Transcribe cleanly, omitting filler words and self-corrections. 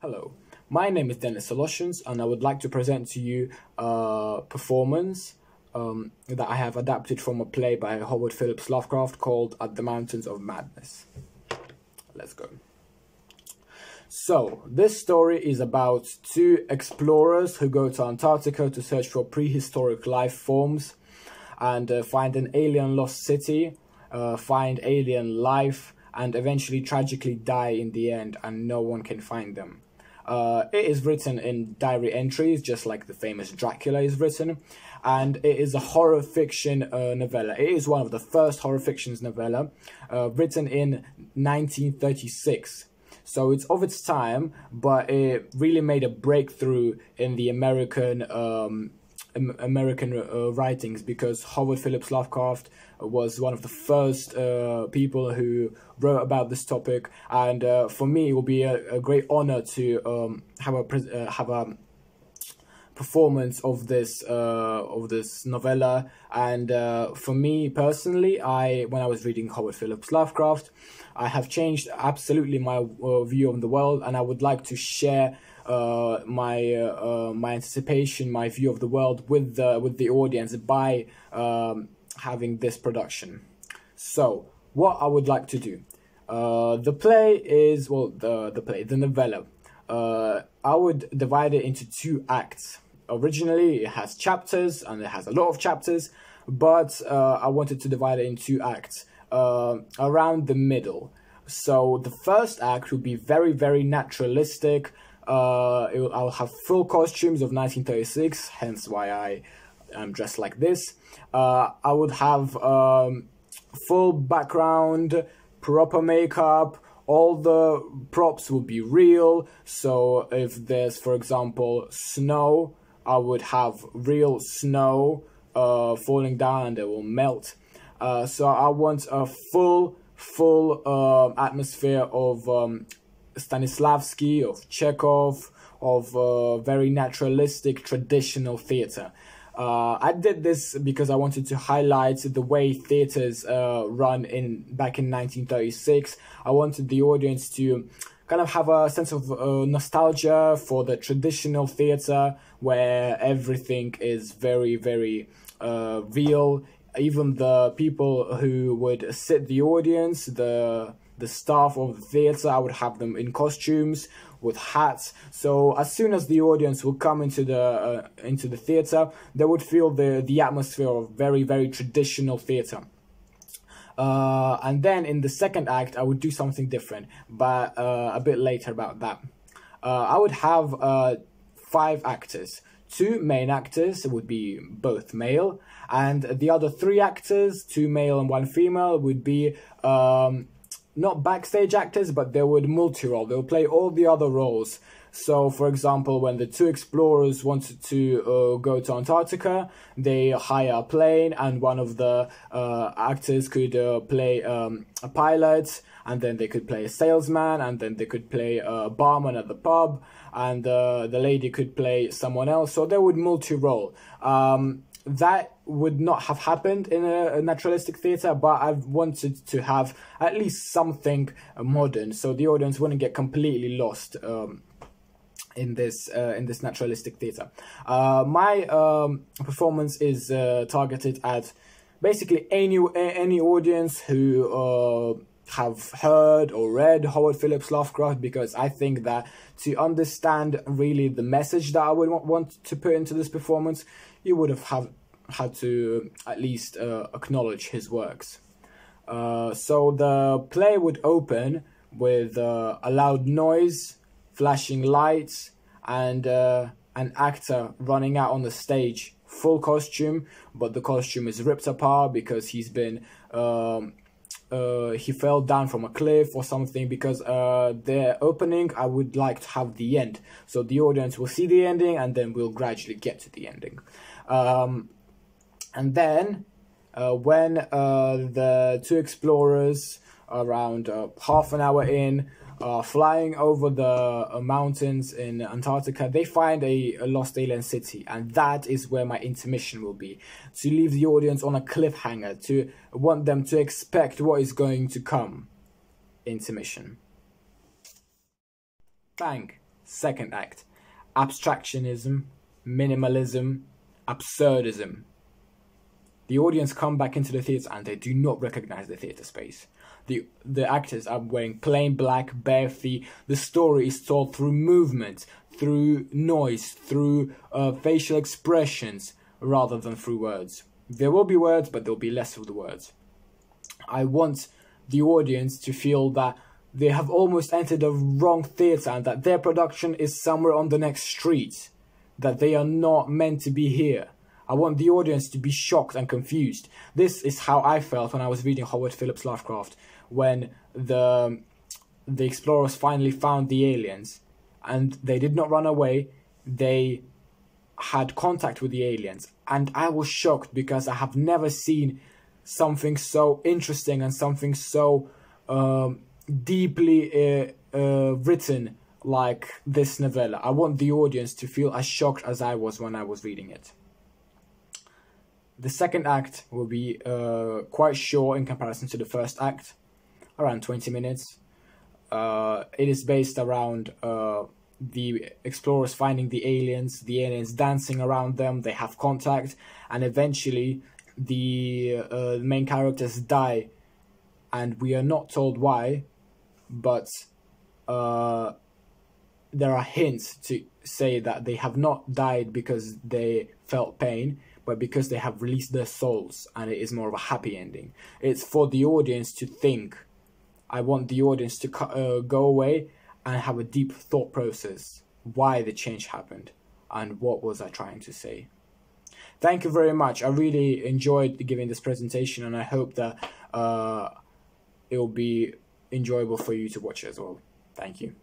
Hello, my name is Dennis Solutions, and I would like to present to you a performance that I have adapted from a play by Howard Phillips Lovecraft called At the Mountains of Madness. Let's go. So, this story is about two explorers who go to Antarctica to search for prehistoric life forms and find an alien lost city, find alien life, and eventually tragically die in the end, and no one can find them. It is written in diary entries, just like the famous Dracula is written, and it is a horror fiction novella. It is one of the first horror fictions novella, written in 1936. So it's of its time, but it really made a breakthrough in the American writings, because Howard Phillips Lovecraft was one of the first people who wrote about this topic, and for me it will be a great honor to have a performance of this novella. And for me personally, when I was reading Howard Phillips Lovecraft, I have changed absolutely my view of the world, and I would like to share my anticipation, my view of the world with the audience by having this production. So what I would like to do, the play is, well, the novella, I would divide it into two acts. Originally it has chapters, and it has a lot of chapters, but I wanted to divide it in two acts around the middle. So the first act would be very, very naturalistic. I'll have full costumes of 1936, hence why I am dressed like this. I would have full background, proper makeup, all the props will be real. So if there's, for example, snow, I would have real snow falling down and it will melt. So I want a full atmosphere of Stanislavski, of Chekhov, of very naturalistic traditional theatre. I did this because I wanted to highlight the way theatres run back in 1936. I wanted the audience to kind of have a sense of nostalgia for the traditional theatre, where everything is very, very real. Even the people who would sit the audience, the staff of the theatre, I would have them in costumes with hats. So as soon as the audience will come into the theatre, they would feel the atmosphere of very, very traditional theatre. And then in the second act, I would do something different, but a bit later about that. I would have 5 actors. 2 main actors would be both male, and the other 3 actors, 2 male and 1 female, would be not backstage actors, but they would multi-role. They'll play all the other roles. So, for example, when the 2 explorers wanted to go to Antarctica, they hire a plane, and one of the actors could play a pilot, and then they could play a salesman, and then they could play a barman at the pub, and the lady could play someone else. So they would multi-role. That would not have happened in a naturalistic theatre, but I've wanted to have at least something modern, so the audience wouldn't get completely lost in this naturalistic theatre. My performance is targeted at basically any audience who have heard or read Howard Phillips Lovecraft, because I think that to understand really the message that I would want to put into this performance, you would have had to at least acknowledge his works. So the play would open with a loud noise, flashing lights, and an actor running out on the stage, full costume, but the costume is ripped apart because he's been he fell down from a cliff or something. Because the opening, I would like to have the end, so the audience will see the ending, and then we'll gradually get to the ending. And then when the 2 explorers, around half an hour in, flying over the mountains in Antarctica, they find a lost alien city, and that is where my intermission will be, to leave the audience on a cliffhanger, to want them to expect what is going to come. Intermission. Bang. Second act, abstractionism, minimalism, absurdism. The audience come back into the theatre and they do not recognize the theatre space. The actors are wearing plain black, bare feet. The story is told through movement, through noise, through facial expressions, rather than through words. There will be words, but there will be less of the words. I want the audience to feel that they have almost entered the wrong theatre and that their production is somewhere on the next street, that they are not meant to be here. I want the audience to be shocked and confused. This is how I felt when I was reading Howard Phillips Lovecraft, when the explorers finally found the aliens, and they did not run away. They had contact with the aliens, and I was shocked because I have never seen something so interesting and something so deeply written like this novella. I want the audience to feel as shocked as I was when I was reading it. The second act will be quite short in comparison to the first act, around 20 minutes. It is based around the explorers finding the aliens dancing around them, they have contact, and eventually the main characters die, and we are not told why, but there are hints to say that they have not died because they felt pain, but because they have released their souls, and it is more of a happy ending. It's for the audience to think. I want the audience to go away and have a deep thought process, why the change happened and what was I trying to say. Thank you very much. I really enjoyed giving this presentation, and I hope that it will be enjoyable for you to watch as well. Thank you.